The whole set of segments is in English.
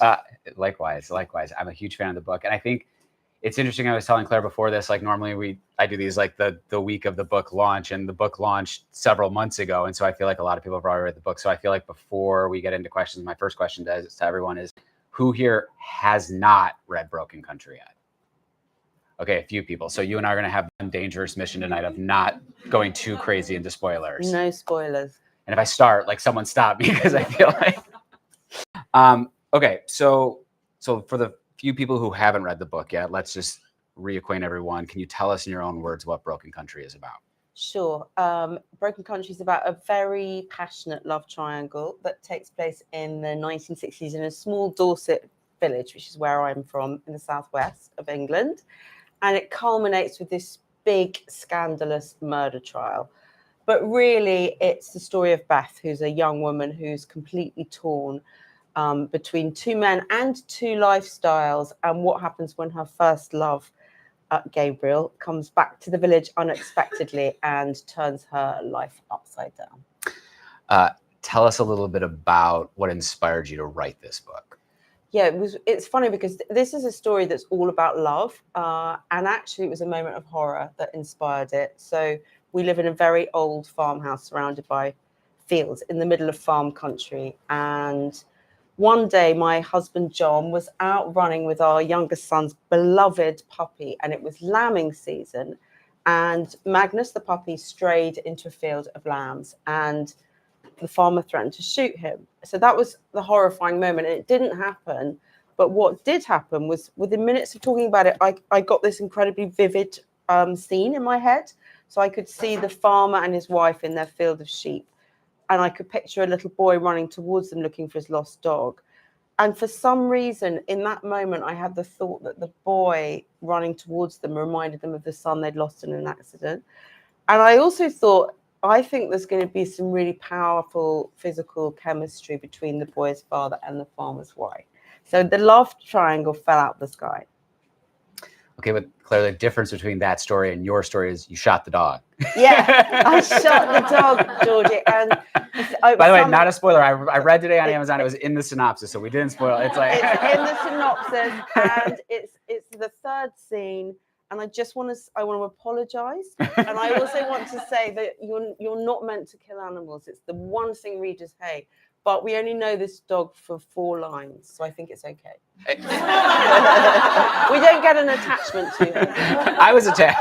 Uh, likewise. I'm a huge fan of the book, and I think it's interesting. I was telling Claire before this, like normally I do these like the week of the book launch, and the book launched several months ago, and so I feel like a lot of people have already read the book. So I feel like before we get into questions, my first question to everyone is, who here has not read Broken Country yet? Okay, a few people. So you and I are going to have one dangerous mission tonight of not going too crazy into spoilers. No spoilers. And if I start, like someone stop me because I feel like. Okay, so for the few people who haven't read the book yet, let's just reacquaint everyone. Can you tell us in your own words what Broken Country is about? Sure. Broken Country is about a very passionate love triangle that takes place in the 1960s in a small Dorset village, which is where I'm from, in the southwest of England. And it culminates with this big, scandalous murder trial. But really, it's the story of Beth, who's a young woman who's completely torn between two men and two lifestyles, and what happens when her first love, Gabriel, comes back to the village unexpectedly and turns her life upside down. Tell us a little bit about what inspired you to write this book. Yeah, it's funny because this is a story that's all about love, and actually it was a moment of horror that inspired it. So we live in a very old farmhouse surrounded by fields in the middle of farm country, and one day my husband John was out running with our youngest son's beloved puppy, and it was lambing season, and Magnus the puppy strayed into a field of lambs, and the farmer threatened to shoot him. So that was the horrifying moment, and it didn't happen. But what did happen was, within minutes of talking about it, I got this incredibly vivid scene in my head. So I could see the farmer and his wife in their field of sheep, and I could picture a little boy running towards them looking for his lost dog. And for some reason, in that moment, I had the thought that the boy running towards them reminded them of the son they'd lost in an accident. And I also thought, I think there's going to be some really powerful physical chemistry between the boy's father and the farmer's wife. So the love triangle fell out of the sky. Okay, but Claire, the difference between that story and your story is you shot the dog. Yeah, I shot the dog, Jordy. And by the way, not a spoiler. I read today on Amazon. It was in the synopsis, so we didn't spoil it. It's in the synopsis, and it's the third scene. And I want to apologize. And I also want to say that you're not meant to kill animals. It's the one thing readers hate. But we only know this dog for 4 lines, so I think it's okay. We don't get an attachment to him. I was attached.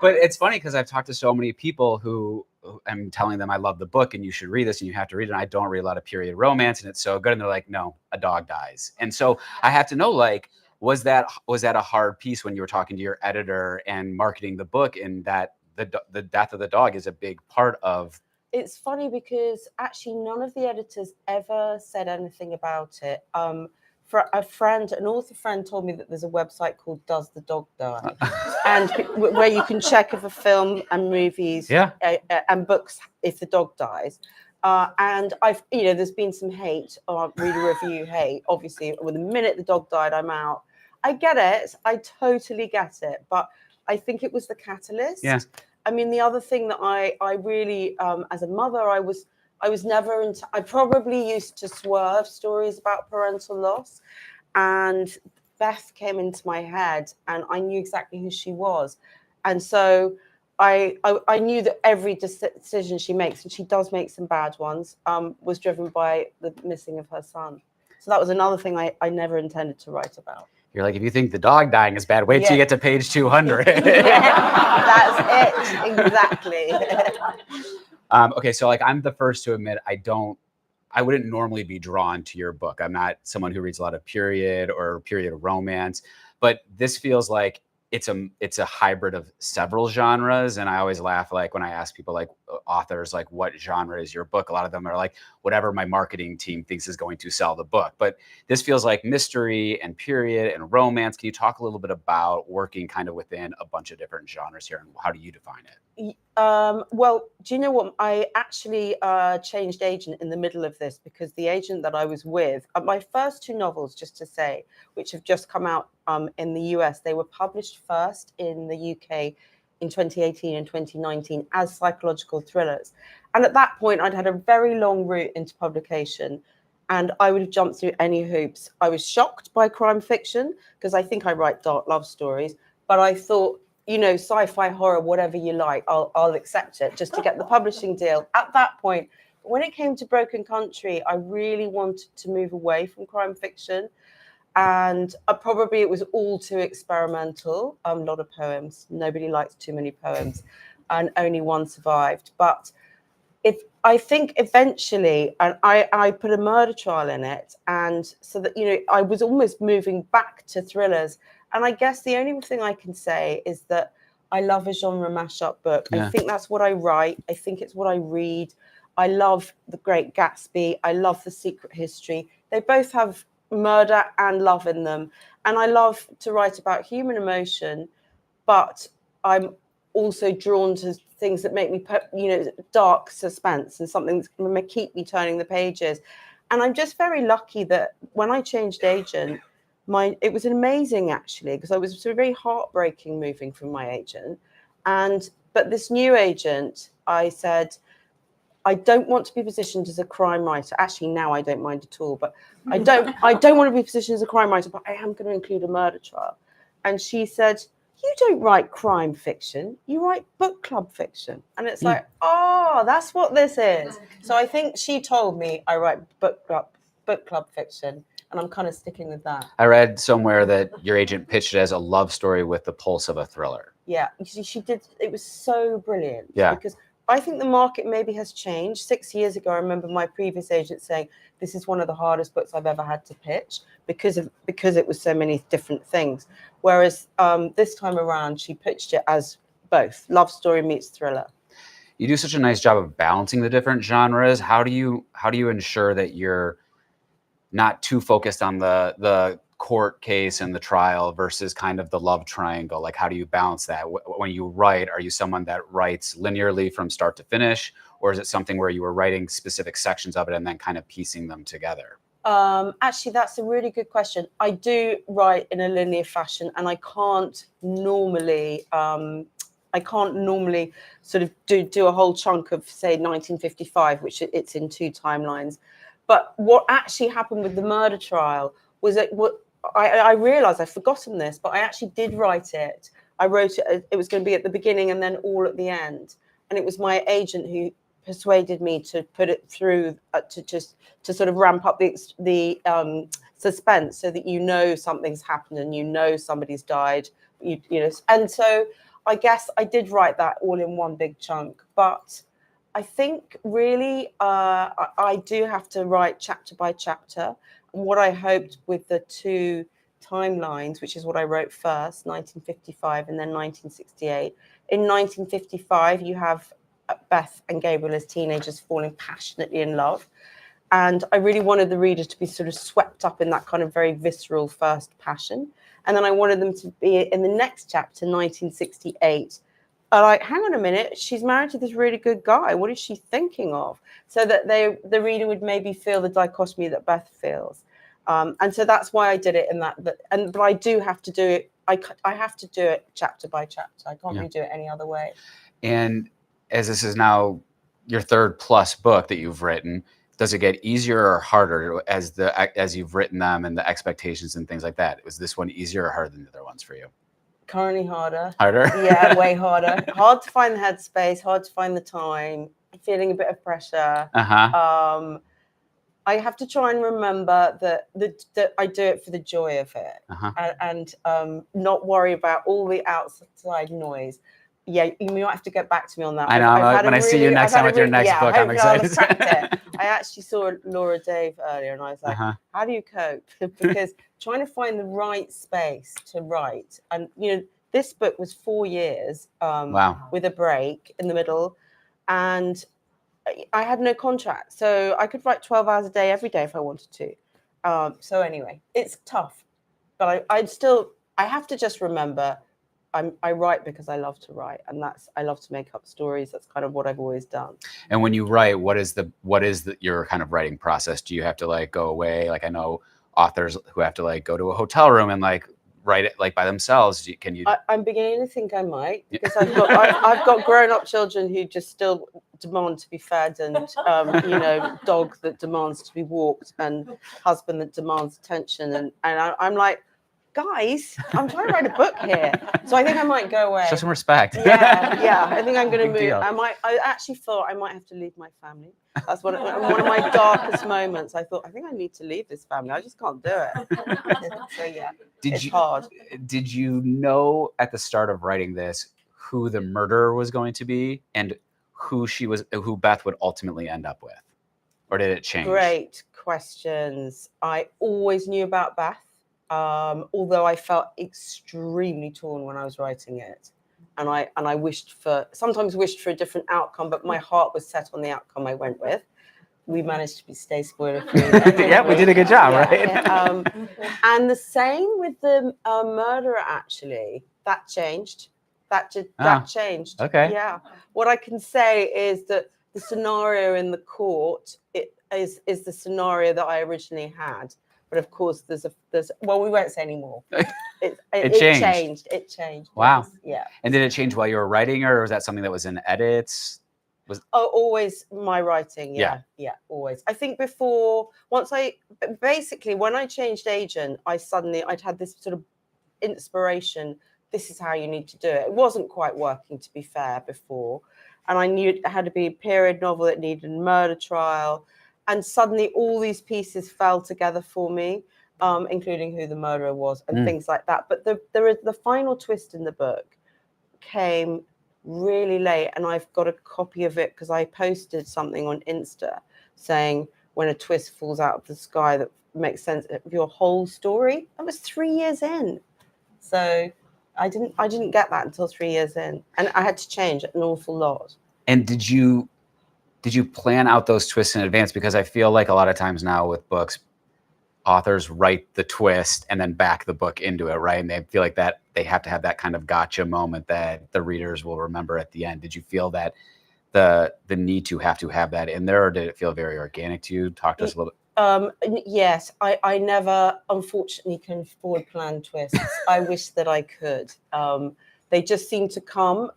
But it's funny because I've talked to so many people who I'm telling them I love the book and you should read this and you have to read it. And I don't read a lot of period romance and it's so good. And they're like, no, a dog dies. And so I have to know, like, was that a hard piece when you were talking to your editor and marketing the book, and that the death of the dog is a big part of? It's funny because actually none of the editors ever said anything about it. For an author friend told me that there's a website called Does the Dog Die? And where you can check if a film and movies and books if the dog dies. And there's been some hate, reader review hate. Obviously, with the minute the dog died, I'm out. I get it. I totally get it. But I think it was the catalyst. Yeah. I mean, the other thing that I really, as a mother, I was never into. I probably used to swerve stories about parental loss, and Beth came into my head, and I knew exactly who she was, and so I knew that every decision she makes, and she does make some bad ones, was driven by the missing of her son. So that was another thing I never intended to write about. You're like, if you think the dog dying is bad, wait till you get to page 200. That's it, exactly. Okay, so like I'm the first to admit I wouldn't normally be drawn to your book. I'm not someone who reads a lot of period romance, but this feels like it's a hybrid of several genres. And I always laugh, like when I ask people, like authors, like what genre is your book? A lot of them are like, whatever my marketing team thinks is going to sell the book. But this feels like mystery and period and romance. Can you talk a little bit about working kind of within a bunch of different genres here, and how do you define it? Well, do you know what? I actually changed agent in the middle of this, because the agent that I was with, my first 2 novels, just to say, which have just come out in the US, they were published first in the UK in 2018 and 2019 as psychological thrillers. And at that point, I'd had a very long route into publication. and I would have jumped through any hoops. I was shocked by crime fiction because I think I write dark love stories, but I thought, you know, sci-fi, horror, whatever you like, I'll accept it just to get the publishing deal at that point. But when it came to Broken Country, I really wanted to move away from crime fiction. And probably it was all too experimental. A lot of poems. Nobody likes too many poems, and only one survived. But if I think eventually, and I put a murder trial in it, and so that, you know, I was almost moving back to thrillers. And I guess the only thing I can say is that I love a genre mashup book. I think that's what I write. I think it's what I read. I love The Great Gatsby. I love The Secret History. They both have murder and love in them. And I love to write about human emotion, but I'm also drawn to things that make me, you know, dark suspense and something that's going to keep me turning the pages. And I'm just very lucky that when I changed agent, it was amazing actually, because I was sort of very heartbreaking moving from my agent. But this new agent, I said, I don't want to be positioned as a crime writer. Actually, now I don't mind at all, but I don't want to be positioned as a crime writer, but I am going to include a murder trial. And she said, you don't write crime fiction, you write book club fiction. And it's like, oh, that's what this is. So I think she told me I write book club fiction, and I'm kind of sticking with that. I read somewhere that your agent pitched it as a love story with the pulse of a thriller. Yeah, she did. It was so brilliant. Yeah. Because I think the market maybe has changed. 6 years ago, I remember my previous agent saying, this is one of the hardest books I've ever had to pitch because it was so many different things. Whereas this time around, she pitched it as both love story meets thriller. You do such a nice job of balancing the different genres. How do you ensure that you're not too focused on the court case and the trial versus kind of the love triangle? Like, how do you balance that? When you write, are you someone that writes linearly from start to finish? Or is it something where you were writing specific sections of it and then kind of piecing them together? Actually, that's a really good question. I do write in a linear fashion, and I can't normally sort of do a whole chunk of, say, 1955, which it's in 2 timelines. But what actually happened with the murder trial was that I realized I've forgotten this, but I actually did write it. I wrote it. It was going to be at the beginning and then all at the end. And it was my agent who persuaded me to put it through to sort of ramp up the suspense, so that you know something's happened and you know somebody's died. You know, and so I guess I did write that all in one big chunk, but I think really I do have to write chapter by chapter. And what I hoped with the 2 timelines, which is what I wrote first, 1955 and then 1968. In 1955, you have Beth and Gabriel as teenagers falling passionately in love. And I really wanted the reader to be sort of swept up in that kind of very visceral first passion. And then I wanted them to be in the next chapter, 1968. Like, hang on a minute, she's married to this really good guy. What is she thinking of? So that the reader would maybe feel the dichotomy that Beth feels. And so that's why I did it in that. But I do have to do it. I have to do it chapter by chapter. I can't really do it any other way. And as this is now your 3rd plus book that you've written, does it get easier or harder as you've written them and the expectations and things like that? Was this one easier or harder than the other ones for you? Currently harder. Harder? Yeah, way harder. Hard to find the headspace, hard to find the time, feeling a bit of pressure. I have to try and remember that I do it for the joy of it, and not worry about all the outside noise. Yeah, you might have to get back to me on that. I know. When I see you next time with your next book, I'm excited. I actually saw Laura Dave earlier, and I was like, how do you cope? Because trying to find the right space to write, and you know, this book was 4 years with a break in the middle, and I had no contract, so I could write 12 hours a day every day if I wanted to. So anyway, it's tough, but I have to just remember I write because I love to write, and I love to make up stories. That's kind of what I've always done. And when you write, what is your kind of writing process? Do you have to like go away? Like, I know authors who have to like go to a hotel room and like write it like by themselves. Can you? I'm beginning to think I might, because I've got grown-up children who just still demand to be fed, and dog that demands to be walked, and husband that demands attention, and I'm like, guys, I'm trying to write a book here. So I think I might go away. Show some respect. Yeah. I think I'm going to move. Deal. I actually thought I might have to leave my family. That's one of my darkest moments. I thought, I think I need to leave this family. I just can't do it. So yeah, it's hard. Did you know at the start of writing this who the murderer was going to be and who Beth would ultimately end up with? Or did it change? Great questions. I always knew about Beth. Although I felt extremely torn when I was writing it, and I sometimes wished for a different outcome, but my heart was set on the outcome I went with. We managed to stay spoiler free. Yeah, we did a good job, right? And the same with the murderer. Actually, that changed. That changed. Okay. Yeah. What I can say is that the scenario in the court is the scenario that I originally had. But of course, there's well, we won't say anymore. It changed. It changed. Wow. Yes. Yeah. And did it change while you were writing, or was that something that was in edits? Always my writing. Yeah, always. I think when I changed agent, I'd had this sort of inspiration. This is how you need to do it. It wasn't quite working, to be fair, before. And I knew it had to be a period novel that needed a murder trial. And suddenly all these pieces fell together for me, including who the murderer was and things like that. But the final twist in the book came really late, and I've got a copy of it because I posted something on Insta saying when a twist falls out of the sky that makes sense of your whole story. That was 3 years in. So I didn't get that until 3 years in, and I had to change an awful lot. And did you plan out those twists in advance? Because I feel like a lot of times now with books, authors write the twist and then back the book into it, right? And they feel like that they have to have that kind of gotcha moment that the readers will remember at the end. Did you feel that the need to have that in there, or did it feel very organic to you? Talk to us a little bit. Yes, I never, unfortunately, can forward plan twists. I wish that I could. They just seem to come,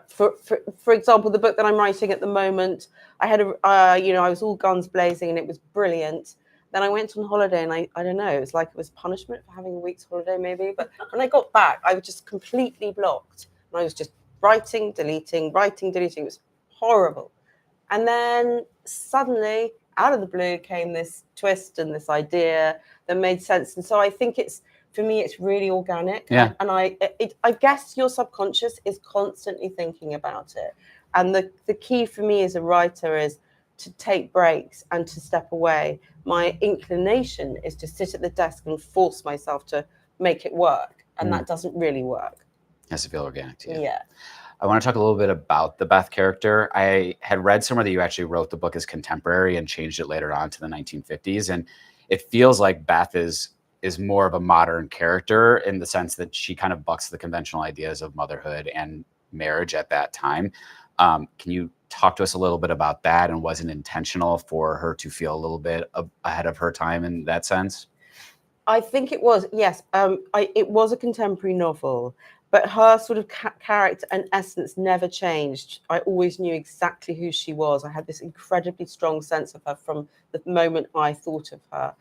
for example, the book that I'm writing at the moment, I had I was all guns blazing and it was brilliant. Then I went on holiday and I don't know, it was like it was punishment for having a week's holiday maybe. But when I got back, I was just completely blocked. And I was just writing, deleting. It was horrible. And then suddenly, out of the blue, came this twist and this idea that made sense. And so I think for me, it's really organic. Yeah. And I guess your subconscious is constantly thinking about it. And the key for me as a writer is to take breaks and to step away. My inclination is to sit at the desk and force myself to make it work. And that doesn't really work. It has to feel organic to you. Yeah. I want to talk a little bit about the Beth character. I had read somewhere that you actually wrote the book as contemporary and changed it later on to the 1950s. And it feels like Beth is more of a modern character in the sense that she kind of bucks the conventional ideas of motherhood and marriage at that time. Can you talk to us a little bit about that, and was it intentional for her to feel a little bit ahead of her time in that sense? I think it was, yes. It was a contemporary novel, but her sort of character and essence never changed. I always knew exactly who she was. I had this incredibly strong sense of her from the moment I thought of her.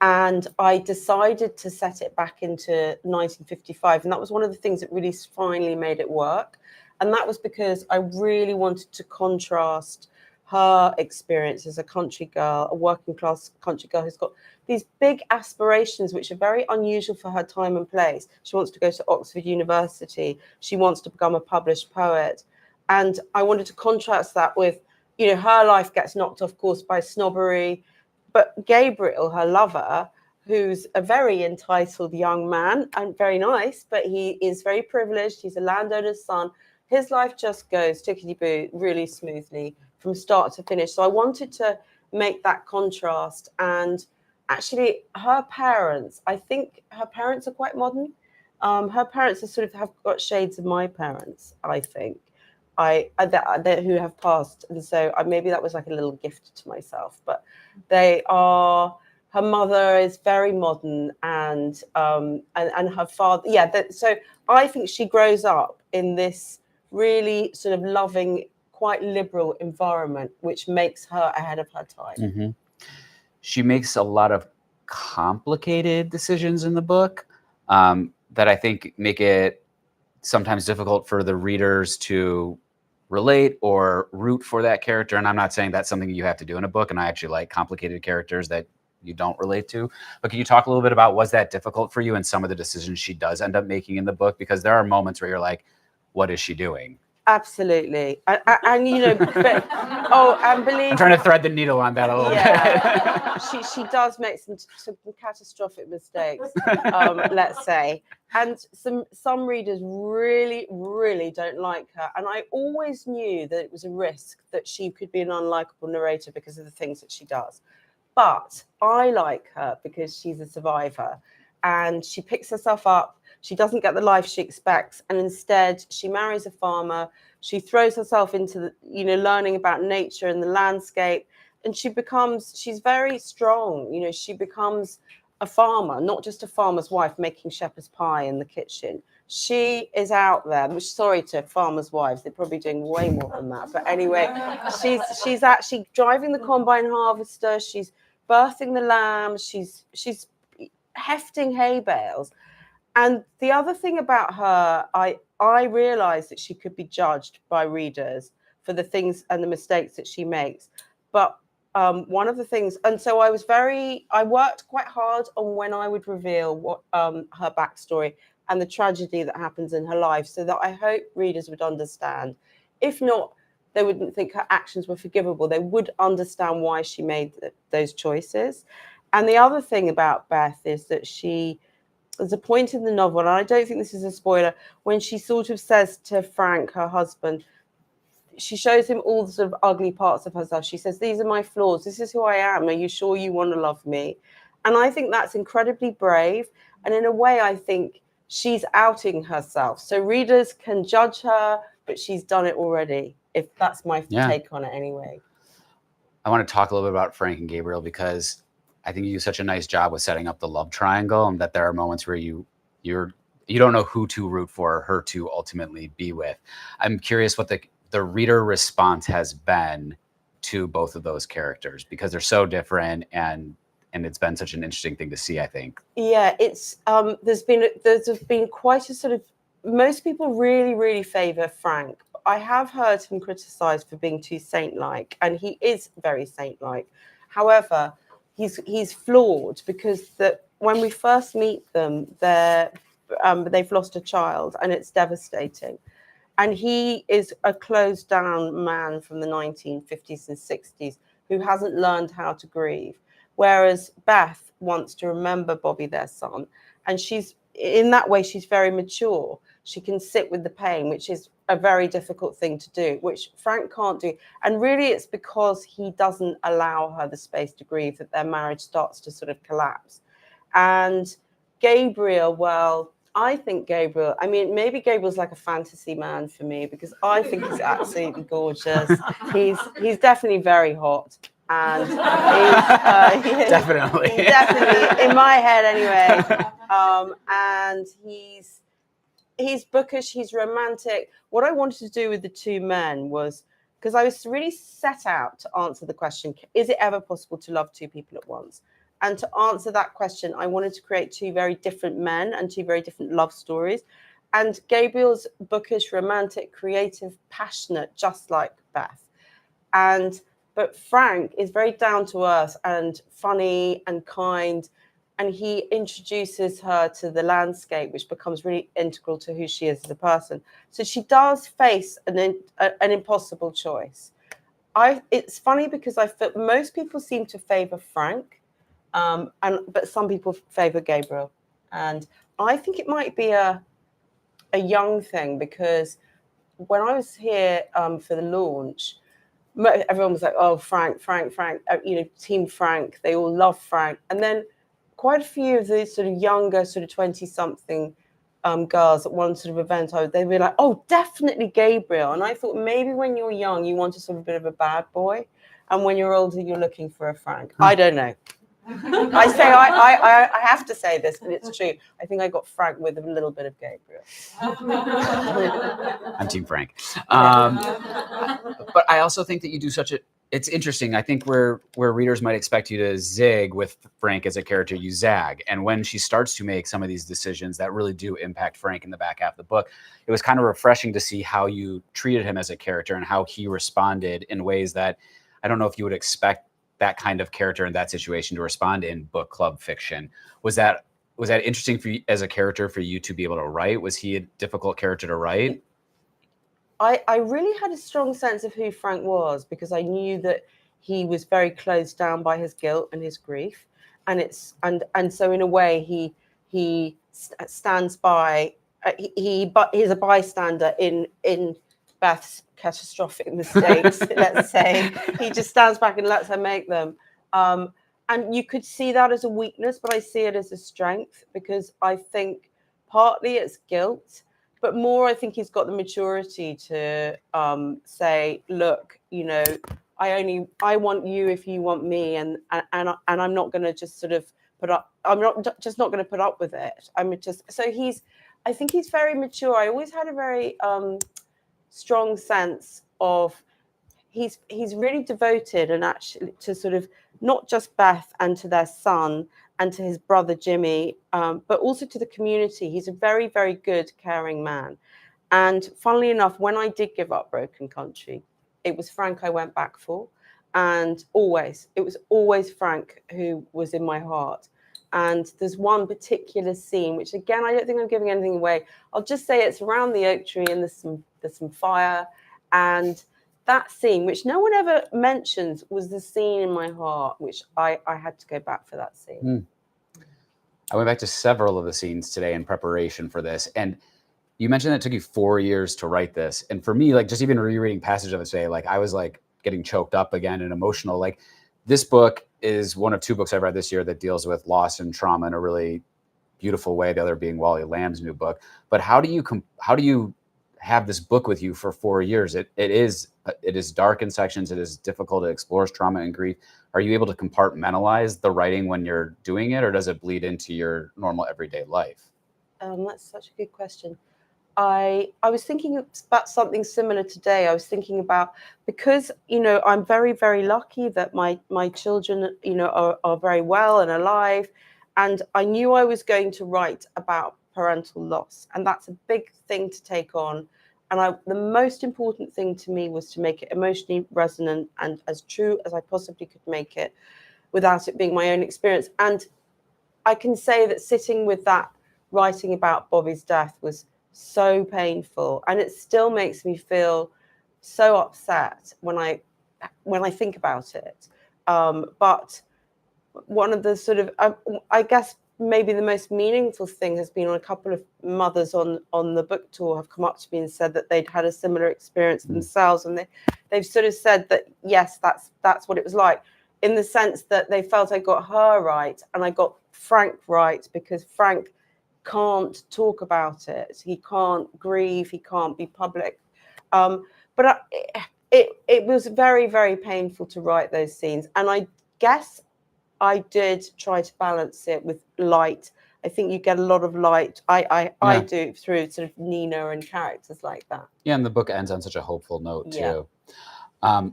And I decided to set it back into 1955. And that was one of the things that really finally made it work. And that was because I really wanted to contrast her experience as a country girl, a working class country girl who's got these big aspirations, which are very unusual for her time and place. She wants to go to Oxford University. She wants to become a published poet. And I wanted to contrast that with, her life gets knocked off course by snobbery. But Gabriel, her lover, who's a very entitled young man and very nice, but he is very privileged. He's a landowner's son. His life just goes tickety-boo really smoothly from start to finish. So I wanted to make that contrast. And actually, her parents, I think her parents are quite modern. Her parents have got shades of my parents, I think, who have passed. And so maybe that was like a little gift to myself. But her mother is very modern, and her father, so I think she grows up in this really sort of loving, quite liberal environment, which makes her ahead of her time. Mm-hmm. She makes a lot of complicated decisions in the book that I think make it sometimes difficult for the readers to relate or root for that character. And I'm not saying that's something you have to do in a book. And I actually like complicated characters that you don't relate to. But can you talk a little bit about, was that difficult for you and some of the decisions she does end up making in the book? Because there are moments where you're like, what is she doing? Absolutely. And you know, but and believe I'm trying to thread the needle on that a little bit. She does make some catastrophic mistakes, let's say. And some readers really, really don't like her. And I always knew that it was a risk that she could be an unlikable narrator because of the things that she does. But I like her because she's a survivor and she picks herself up. She doesn't get the life she expects. And instead, she marries a farmer. She throws herself into, learning about nature and the landscape. And she's very strong. She becomes a farmer, not just a farmer's wife making shepherd's pie in the kitchen. She is out there, which, sorry to farmers' wives, they're probably doing way more than that. But anyway, she's actually driving the combine harvester. She's birthing the lamb. She's hefting hay bales. And the other thing about her, I realized that she could be judged by readers for the things and the mistakes that she makes. But one of the things, and so I worked quite hard on when I would reveal what her backstory and the tragedy that happens in her life, so that I hope readers would understand. If not, they wouldn't think her actions were forgivable. They would understand why she made those choices. And the other thing about Beth is that there's a point in the novel, and I don't think this is a spoiler, when she sort of says to Frank, her husband, she shows him all the sort of ugly parts of herself. She says, these are my flaws. This is who I am. Are you sure you want to love me? And I think that's incredibly brave. And in a way, I think she's outing herself. So readers can judge her, but she's done it already. If that's my take on it anyway. I want to talk a little bit about Frank and Gabriel because I think you do such a nice job with setting up the love triangle, and that there are moments where you don't know who to root for or her to ultimately be with. I'm curious what the reader response has been to both of those characters, because they're so different, and it's been such an interesting thing to see, I think. Yeah, it's there's been quite a sort of, most people really, really favor Frank. I have heard him criticized for being too saint-like, and he is very saint-like. However, he's flawed because when we first meet them, they've lost a child, and it's devastating. And he is a closed down man from the 1950s and 60s who hasn't learned how to grieve. Whereas Beth wants to remember Bobby, their son. And in that way, she's very mature. She can sit with the pain, which is a very difficult thing to do, which Frank can't do. And really, it's because he doesn't allow her the space to grieve that their marriage starts to sort of collapse. And Gabriel, well, I think maybe Gabriel's like a fantasy man for me, because I think he's absolutely gorgeous. He's definitely very hot. And he's definitely in my head anyway. And he's bookish, he's romantic. What I wanted to do with the two men was, because I was really set out to answer the question, is it ever possible to love two people at once? And to answer that question, I wanted to create two very different men and two very different love stories. And Gabriel's bookish, romantic, creative, passionate, just like Beth. But Frank is very down to earth and funny and kind. And he introduces her to the landscape, which becomes really integral to who she is as a person. So she does face an impossible choice. It's funny because I feel most people seem to favor Frank, but some people favor Gabriel. And I think it might be a young thing, because when I was here for the launch, everyone was like, oh, Frank, Team Frank. They all love Frank. And then quite a few of these sort of younger, sort of 20-something girls at one sort of event, they were like, oh, definitely Gabriel. And I thought, maybe when you're young, you want a sort of bit of a bad boy. And when you're older, you're looking for a Frank. I don't know. I have to say this, but it's true. I think I got Frank with a little bit of Gabriel. I'm Team Frank. But I also think that you do it's interesting. I think where readers might expect you to zig with Frank as a character, you zag. And when she starts to make some of these decisions that really do impact Frank in the back half of the book, it was kind of refreshing to see how you treated him as a character and how he responded in ways that I don't know if you would expect that kind of character in that situation to respond in book club fiction. Was that interesting for you as a character for you to be able to write? Was he a difficult character to write? I really had a strong sense of who Frank was because I knew that he was very closed down by his guilt and his grief, and so in a way he stands by. But he's a bystander in Beth's catastrophic mistakes. Let's say he just stands back and lets her make them. And you could see that as a weakness, but I see it as a strength because I think partly it's guilt. But more, I think he's got the maturity to say, look, I want you if you want me, and I'm not going to just sort of put up. I'm not going to put up with it. I think he's very mature. I always had a very strong sense of he's really devoted and actually to sort of not just Beth and to their son and to his brother Jimmy, but also to the community. He's a very, very good, caring man. And funnily enough, when I did give up Broken Country, it was Frank I went back for. And it was always Frank who was in my heart. And there's one particular scene, which again, I don't think I'm giving anything away. I'll just say it's around the oak tree and there's some fire. And that scene, which no one ever mentions, was the scene in my heart, which I had to go back for that scene. I went back to several of the scenes today in preparation for this. And you mentioned that it took you 4 years to write this. And for me, like just even rereading passage of it today, like I was like getting choked up again and emotional. Like this book is one of 2 books I've read this year that deals with loss and trauma in a really beautiful way. The other being Wally Lamb's new book. But how do you have this book with you for 4 years? It is dark in sections. It is difficult. It explores trauma and grief. Are you able to compartmentalize the writing when you're doing it, or does it bleed into your normal everyday life? That's such a good question. I was thinking about something similar today. I was thinking about, because I'm very, very lucky that my children are very well and alive, and I knew I was going to write about parental loss, and that's a big thing to take on. And the most important thing to me was to make it emotionally resonant and as true as I possibly could make it without it being my own experience. And I can say that sitting with that, writing about Bobby's death was so painful, and it still makes me feel so upset when I think about it. But one of the sort of, I guess maybe the most meaningful thing has been, on a couple of mothers on the book tour have come up to me and said that they'd had a similar experience themselves, and they've sort of said that yes, that's what it was like, in the sense that they felt I got her right and I got Frank right, because Frank can't talk about it, he can't grieve, he can't be public. But it was very, very painful to write those scenes, and I guess I did try to balance it with light. I think you get a lot of light. I do, through sort of Nina and characters like that. Yeah, and the book ends on such a hopeful note too. Yeah.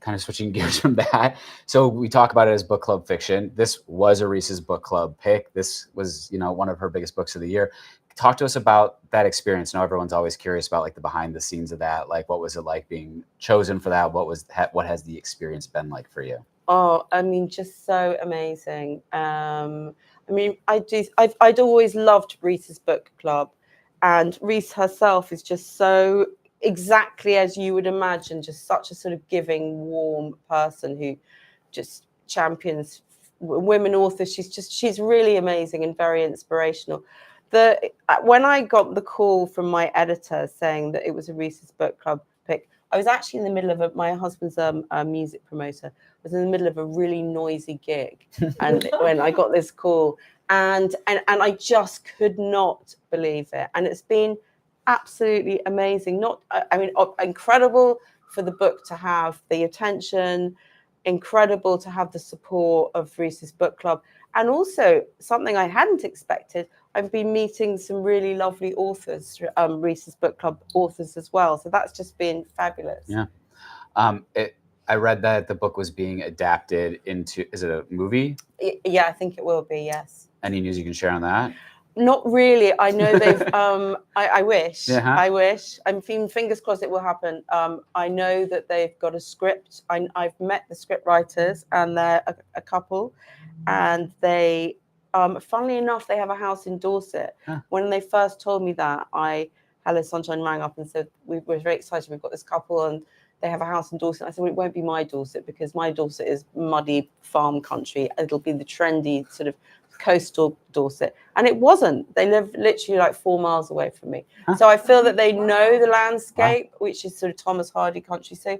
Kind of switching gears from that. So we talk about it as book club fiction. This was a Reese's book club pick. This was, one of her biggest books of the year. Talk to us about that experience. Now everyone's always curious about like the behind the scenes of that. Like, what was it like being chosen for that? What has the experience been like for you? Oh, I mean, just so amazing. I mean, I'd always loved Reese's book club, and Reese herself is just so exactly as you would imagine, just such a sort of giving, warm person who just champions women authors. She's really amazing and very inspirational. When I got the call from my editor saying that it was a Reese's book club pick, I was actually in the middle of my husband's a music promoter. I was in the middle of a really noisy gig, and when I got this call, and I just could not believe it. And it's been absolutely amazing. Incredible for the book to have the attention, incredible to have the support of Reese's Book Club. And also something I hadn't expected, I've been meeting some really lovely authors, Reese's Book Club authors as well. So that's just been fabulous. Yeah. I read that the book was being adapted into, is it a movie? Yeah, I think it will be, yes. Any news you can share on that? Not really. I know they've. I wish. Yeah. I wish. I'm fingers crossed it will happen. I know that they've got a script. I've met the script writers, and they're a couple, and they. Funnily enough, they have a house in Dorset. Huh. When they first told me that, Hello Sunshine rang up and said we're very excited. We've got this couple, and they have a house in Dorset. I said, well, it won't be my Dorset because my Dorset is muddy farm country. It'll be the trendy sort of coastal Dorset, and it wasn't. They live literally like 4 miles away from me. Huh. So I feel that they know the landscape, which is sort of Thomas Hardy country. So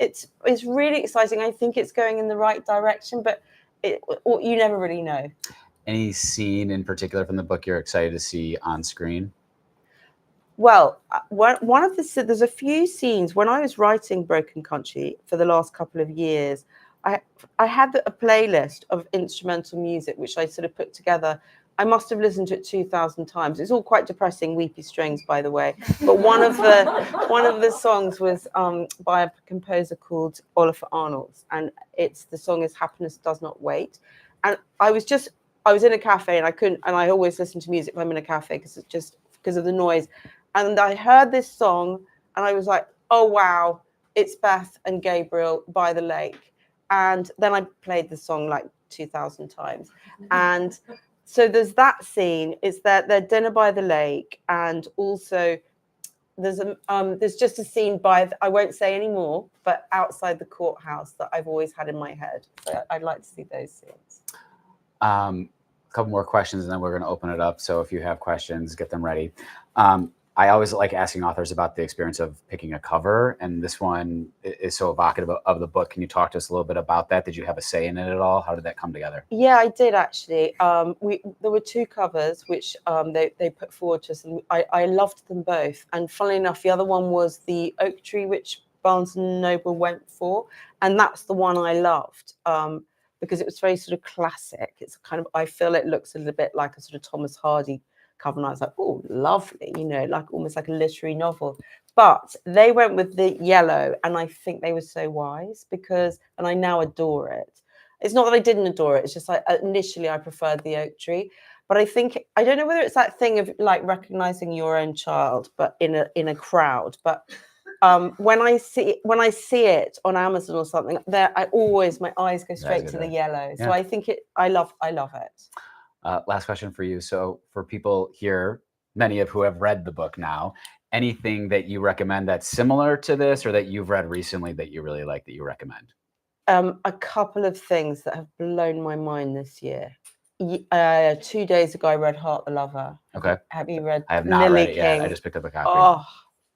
it's really exciting. I think it's going in the right direction, but you never really know. Any scene in particular from the book you're excited to see on screen? Well, one of there's a few scenes when I was writing Broken Country for the last couple of years. I had a playlist of instrumental music which I sort of put together. I must have listened to it 2,000 times. It's all quite depressing, weepy strings, by the way. But one of the songs was by a composer called Oliver Arnolds, and the song is "Happiness Does Not Wait." And I was in a cafe, and I always listen to music when I'm in a cafe because of the noise. And I heard this song, and I was like, "Oh wow, it's Beth and Gabriel by the lake." And then I played the song like 2,000 times. And so there's that scene. It's their dinner by the lake, and also there's just a scene I won't say any more, but outside the courthouse that I've always had in my head. So I'd like to see those scenes. A couple more questions, and then we're going to open it up. So if you have questions, get them ready. I always like asking authors about the experience of picking a cover, and this one is so evocative of the book. Can you talk to us a little bit about that? Did you have a say in it at all? How did that come together? Yeah, I did actually. There were two covers which they put forward to us, and I loved them both. And funnily enough, the other one was the oak tree, which Barnes and Noble went for, and that's the one I loved because it was very sort of classic. It's kind of, I feel it looks a little bit like a sort of Thomas Hardy cover, and I was like, oh, lovely, like almost like a literary novel. But they went with the yellow, and I think they were so wise and I now adore it. It's not that I didn't adore it, it's just like initially I preferred the oak tree. But I don't know whether it's that thing of like recognizing your own child, but in a crowd. But when I see it on Amazon or something, my eyes go straight to the yellow. So I think I love it. Last question for you. So for people here, many of who have read the book now, anything that you recommend that's similar to this or that you've read recently that you really like that you recommend? A couple of things that have blown my mind this year. 2 days ago, I read Heart the Lover. Okay. Have you read? I have not read it yet. I just picked up a copy. Oh,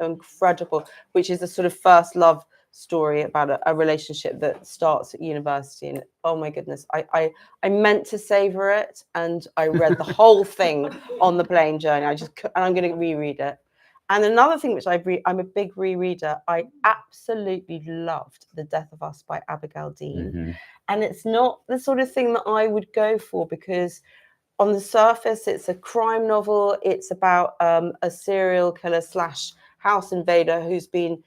incredible! Which is a sort of first love story about a relationship that starts at university. And oh my goodness, I meant to savor it, and I read the whole thing on the plane journey. And I'm going to reread it. And another thing which I'm a big rereader, I absolutely loved The Death of Us by Abigail Dean. Mm-hmm. And it's not the sort of thing that I would go for because on the surface, it's a crime novel. It's about a serial killer / house invader who's been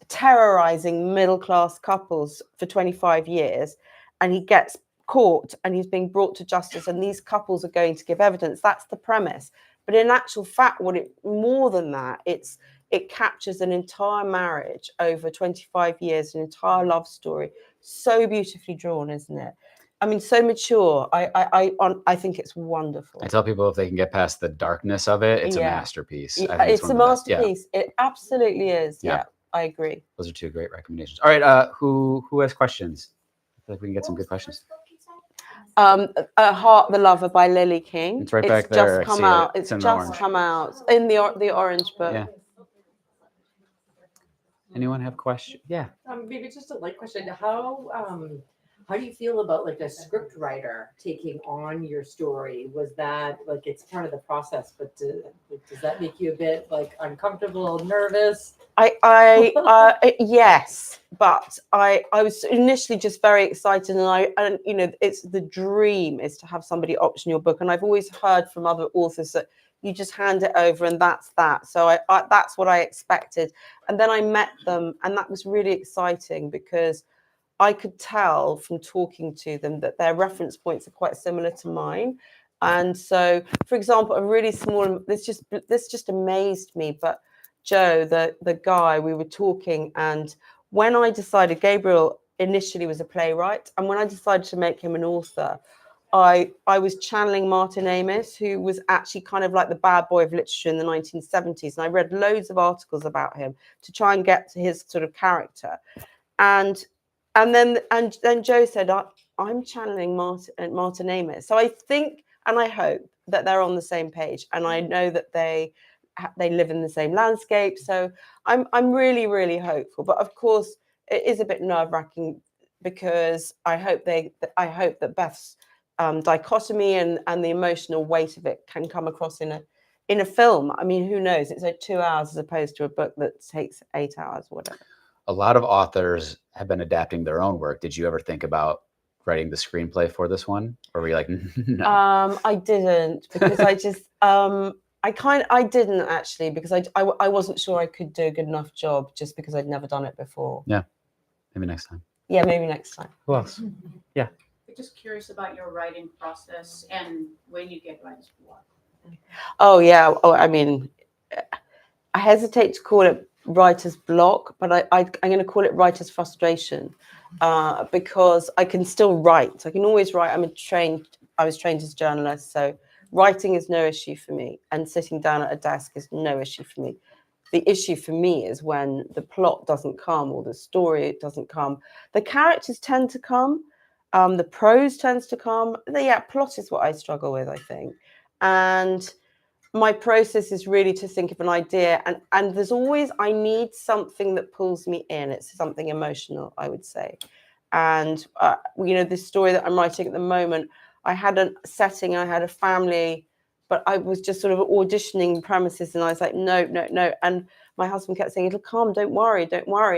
terrorizing middle-class couples for 25 years. And he gets caught and he's being brought to justice. And these couples are going to give evidence. That's the premise. But in actual fact, more than that, it captures an entire marriage over 25 years, an entire love story. So beautifully drawn, isn't it? I mean, so mature. I think it's wonderful. I tell people if they can get past the darkness of it, it's a masterpiece. I think it's a masterpiece. Yeah. It absolutely is. Yeah, I agree. Those are two great recommendations. All right, who has questions? I feel like we can get some good questions. Heart the Lover by Lily King. It's right back there. Just come out. It's just come out in the orange book. Yeah. Anyone have questions? Yeah. Maybe just a light question. How How do you feel about like a script writer taking on your story? Was that like it's part of the process, but does that make you a bit like uncomfortable, nervous? Yes, but I was initially just very excited, and you know, it's the dream is to have somebody option your book, and I've always heard from other authors that you just hand it over and that's that. So I that's what I expected, and then I met them, and that was really exciting because I could tell from talking to them that their reference points are quite similar to mine. And so, for example, a really small this just amazed me. But Joe, the guy, we were talking, and when I decided Gabriel initially was a playwright, and when I decided to make him an author, I was channeling Martin Amis, who was actually kind of like the bad boy of literature in the 1970s. And I read loads of articles about him to try and get to his sort of character. And then Joe said, I'm channeling Martin Amis. So I think and I hope that they're on the same page. And I know that they live in the same landscape. So I'm really, really hopeful. But of course, it is a bit nerve-wracking because I hope that Beth's dichotomy and the emotional weight of it can come across in a film. I mean, who knows? It's like 2 hours as opposed to a book that takes 8 hours or whatever. A lot of authors have been adapting their own work. Did you ever think about writing the screenplay for this one, or were you like, no? I didn't because I just I didn't actually because I wasn't sure I could do a good enough job just because I'd never done it before. Yeah, maybe next time. Yeah, maybe next time. Who else? Yeah. I'm just curious about your writing process and when you get writer's block. Oh yeah. Oh, I mean, I hesitate to call it writer's block, but I'm going to call it writer's frustration because I can still write. I can always write. I was trained as a journalist, so writing is no issue for me, and sitting down at a desk is no issue for me. The issue for me is when the plot doesn't come or the story doesn't come. The characters tend to come, the prose tends to come. Plot is what I struggle with, I think, and my process is really to think of an idea, and there's always I need something that pulls me in. It's something emotional, I would say. And this story that I'm writing at the moment, I had a setting, I had a family, but I was just sort of auditioning premises, and I was like, no. And my husband kept saying, it'll come, don't worry.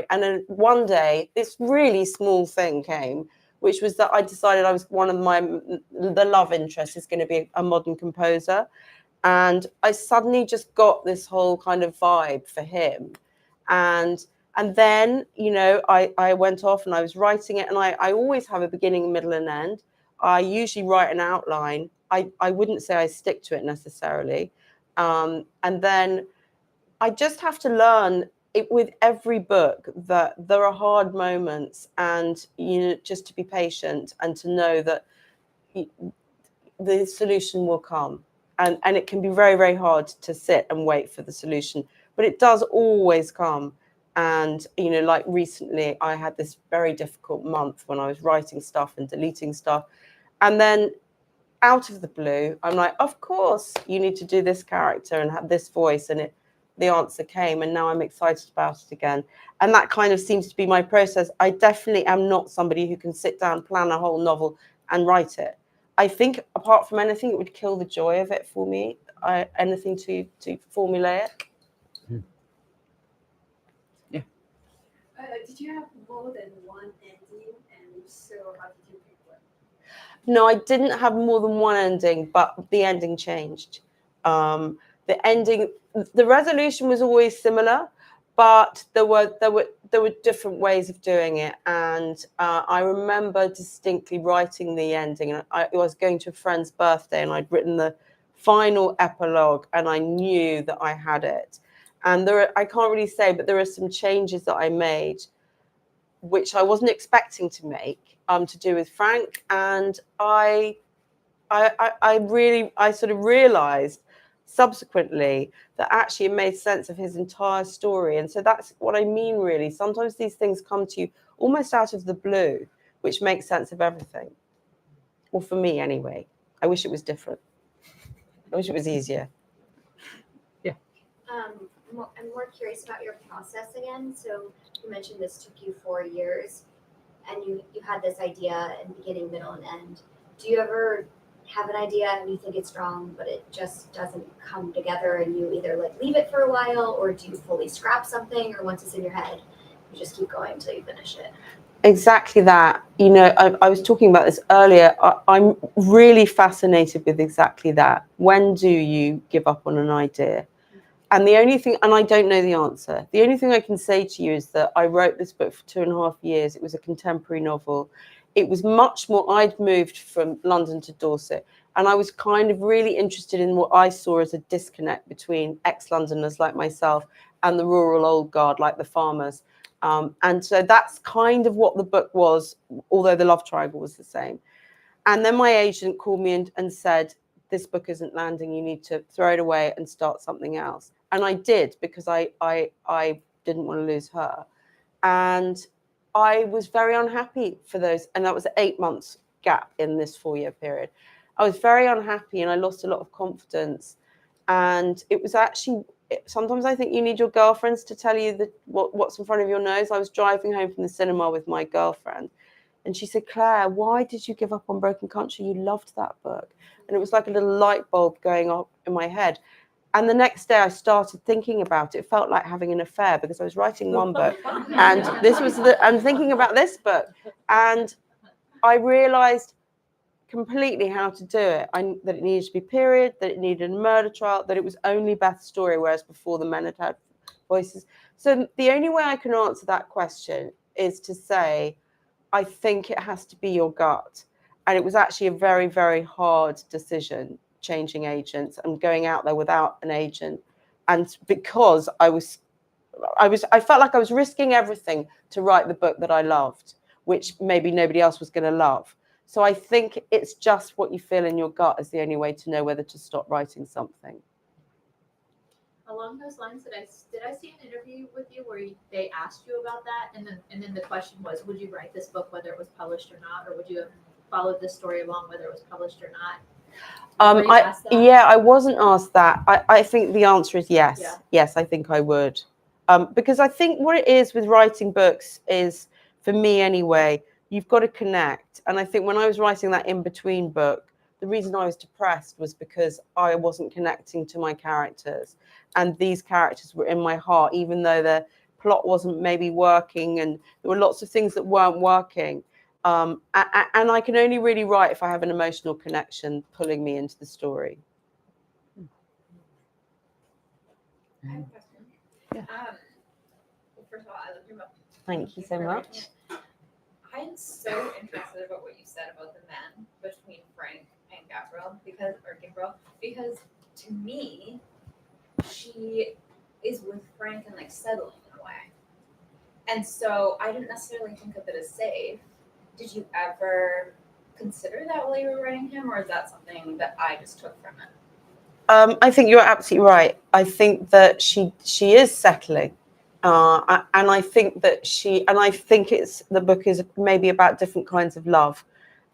And then one day this really small thing came, which was that I decided I was the love interest is going to be a modern composer. And I suddenly just got this whole kind of vibe for him. And then, I went off and I was writing it. And I always have a beginning, middle, and end. I usually write an outline. I wouldn't say I stick to it necessarily. And then I just have to learn it with every book that there are hard moments, and just to be patient and to know that the solution will come. And it can be very, very hard to sit and wait for the solution, but it does always come. And, like recently, I had this very difficult month when I was writing stuff and deleting stuff. And then out of the blue, I'm like, of course, you need to do this character and have this voice. And the answer came, and now I'm excited about it again. And that kind of seems to be my process. I definitely am not somebody who can sit down, plan a whole novel and write it. I think apart from anything, it would kill the joy of it for me. Anything too formulaic. Yeah. Did you have more than one ending, and if so, how did you pick one? No, I didn't have more than one ending, but the ending changed. The resolution was always similar, but there were different ways of doing it. And I remember distinctly writing the ending. And I was going to a friend's birthday, and I'd written the final epilogue, and I knew that I had it. And I can't really say, but there are some changes that I made, which I wasn't expecting to make, to do with Frank. And I sort of realized subsequently that actually it made sense of his entire story. And so that's what I mean, really. Sometimes these things come to you almost out of the blue, which makes sense of everything. Well, for me anyway. I wish it was different. I wish it was easier. Yeah. I'm more curious about your process again. So you mentioned this took you 4 years. and you had this idea in beginning, middle, and end. Do you ever have an idea and you think it's strong, but it just doesn't come together, and you either like leave it for a while, or do you fully scrap something, or once it's in your head, you just keep going until you finish it? Exactly that. You know, I was talking about this earlier. I'm really fascinated with exactly that. When do you give up on an idea? And the only thing, and I don't know the answer, the only thing I can say to you is that I wrote this book for 2.5 years. It was a contemporary novel. It was much more, I'd moved from London to Dorset, and I was kind of really interested in what I saw as a disconnect between ex-Londoners like myself and the rural old guard like the farmers. And so that's kind of what the book was, although the love triangle was the same. And then my agent called me and said, this book isn't landing, you need to throw it away and start something else. And I did, because I didn't want to lose her. And I was very unhappy for those, and that was 8 months gap in this 4-year period. I was very unhappy and I lost a lot of confidence. And it was actually, sometimes I think you need your girlfriends to tell you that what's in front of your nose. I was driving home from the cinema with my girlfriend, and she said, Claire, why did you give up on Broken Country? You loved that book. And it was like a little light bulb going off in my head. And the next day I started thinking about it. It felt like having an affair, because I was writing one book and I'm thinking about this book. And I realized completely how to do it. That it needed to be period, that it needed a murder trial, that it was only Beth's story, whereas before the men had voices. So the only way I can answer that question is to say, I think it has to be your gut. And it was actually a very, very hard decision, changing agents and going out there without an agent. And because I felt like I was risking everything to write the book that I loved, which maybe nobody else was going to love. So I think it's just what you feel in your gut is the only way to know whether to stop writing something. Along those lines, did I see an interview with you where they asked you about that, and then the question was, would you write this book whether it was published or not, or would you have followed this story along whether it was published or not? I wasn't asked that. I think the answer is yes. Yeah. Yes, I think I would, because I think what it is with writing books is, for me anyway, you've got to connect. And I think when I was writing that in-between book, the reason I was depressed was because I wasn't connecting to my characters. And these characters were in my heart, even though the plot wasn't maybe working and there were lots of things that weren't working. And I can only really write if I have an emotional connection pulling me into the story. I have a question. Yeah. Well, first of all, I love your book. Thank you so much. I'm so interested about what you said about the men between Frank and Gabriel, because to me, she is with Frank and like settling in a way. And so I didn't necessarily think of it as safe. Did you ever consider that while you were writing him, or is that something that I just took from it? I think you're absolutely right. I think that she is settling. And I think that the book is maybe about different kinds of love,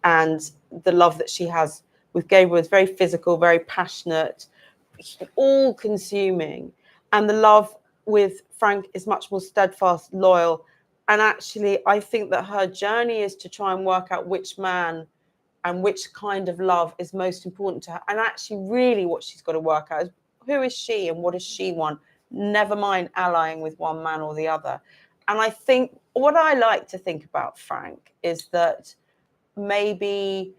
and the love that she has with Gabriel is very physical, very passionate, all consuming. And the love with Frank is much more steadfast, loyal. And actually, I think that her journey is to try and work out which man and which kind of love is most important to her. And actually, really what she's got to work out is, who is she and what does she want? Never mind allying with one man or the other. And I think what I like to think about Frank is that maybe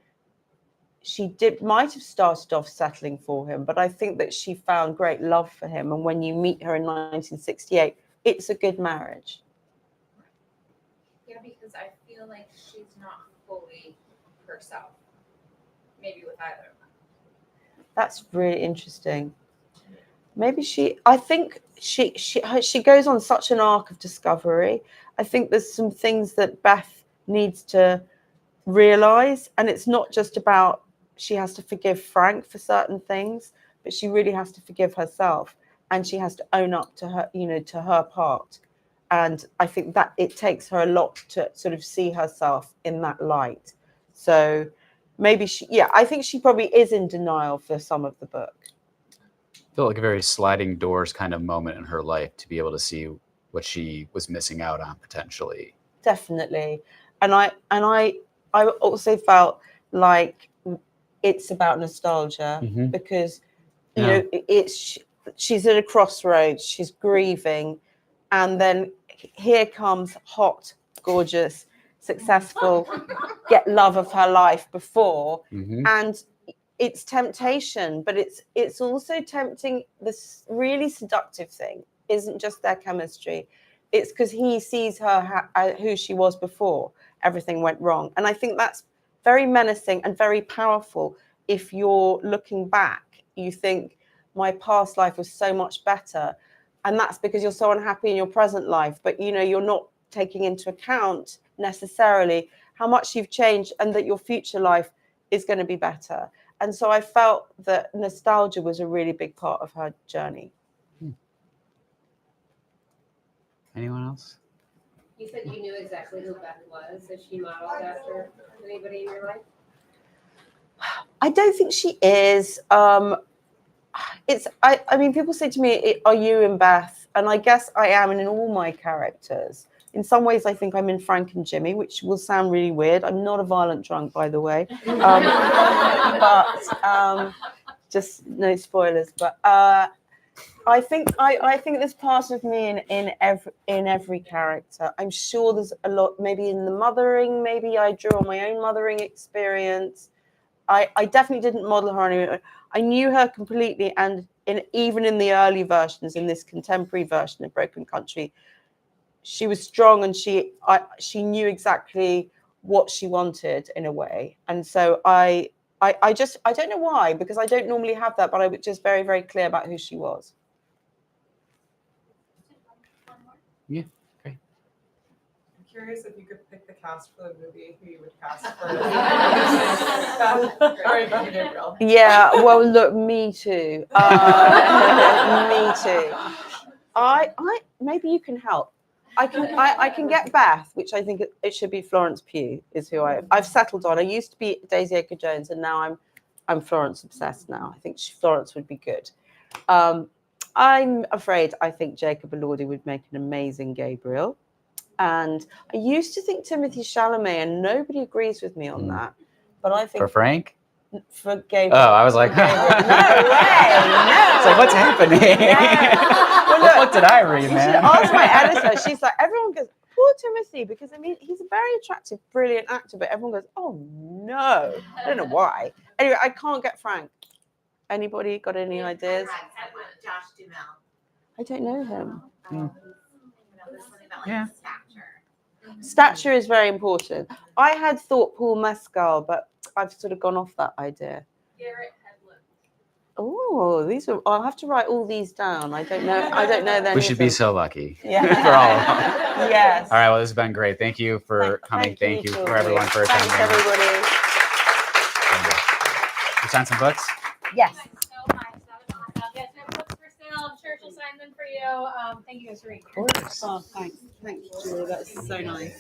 she might have started off settling for him, but I think that she found great love for him. And when you meet her in 1968, it's a good marriage. Yeah, because I feel like she's not fully herself. Maybe with either of them. That's really interesting. Maybe I think she goes on such an arc of discovery. I think there's some things that Beth needs to realize, and it's not just about she has to forgive Frank for certain things, but she really has to forgive herself, and she has to own up to her, to her part. And I think that it takes her a lot to sort of see herself in that light. So maybe I think she probably is in denial for some of the book. I feel like a very sliding doors kind of moment in her life to be able to see what she was missing out on potentially. Definitely. And I also felt like it's about nostalgia because you know she's at a crossroads, she's grieving, and then here comes hot, gorgeous, successful, get love of her life before, and it's temptation, but it's also tempting. This really seductive thing isn't just their chemistry. It's because he sees her who she was before everything went wrong. And I think that's very menacing and very powerful. If you're looking back, you think my past life was so much better. And that's because you're so unhappy in your present life. But, you know, you're not taking into account necessarily how much you've changed and that your future life is going to be better. And so I felt that nostalgia was a really big part of her journey. Anyone else? You said you knew exactly who Beth was. Is she modeled after anybody in your life? I don't think she is. I mean, people say to me, "Are you in Beth?" And I guess I am in all my characters. In some ways, I think I'm in Frank and Jimmy, which will sound really weird. I'm not a violent drunk, by the way, but just no spoilers. But I think there's part of me in every character. I'm sure there's a lot, maybe in the mothering, maybe I drew on my own mothering experience. I definitely didn't model her anyway. I knew her completely, and even in the early versions, in this contemporary version of Broken Country, she was strong and she knew exactly what she wanted in a way. And so I don't know why, because I don't normally have that, but I was just very, very clear about who she was. Yeah, great. I'm curious if you could pick the cast for the movie, who you would cast for Gabriel. Yeah, well, look, me too. Me too. I maybe you can help. I can get Beth, which I think it should be Florence Pugh is who I've settled on. I used to be Daisy Edgar Jones, and now I'm Florence obsessed now. I think Florence would be good. I'm afraid I think Jacob Elordi would make an amazing Gabriel. And I used to think Timothée Chalamet, and nobody agrees with me on that. But I think For Frank? For Gabriel. Oh, I was like, no way, no. It's like, what's happening? Well, What book did I read, man? You should ask my editor. She's like, everyone goes, poor Timothy, because I mean, he's a very attractive, brilliant actor, but everyone goes, oh no. I don't know why. Anyway, I can't get Frank. Anybody got any ideas? Josh Duhamel. I don't know him. Yeah. Stature is very important. I had thought Paul Mescal, but I've sort of gone off that idea. Oh, these are. I'll have to write all these down. I don't know them. We should be so lucky. Yeah. For all of them. Yes. All right. Well, this has been great. Thank you for coming. Thank you for everyone for attending. Thanks, everybody. You signed some books? Yes. So much. That was awesome. Yes, we have books for sale. I'm sure she'll sign them for you. Thank you guys for reading. Of course. Oh, thanks. Thank you, Julie. That's so nice.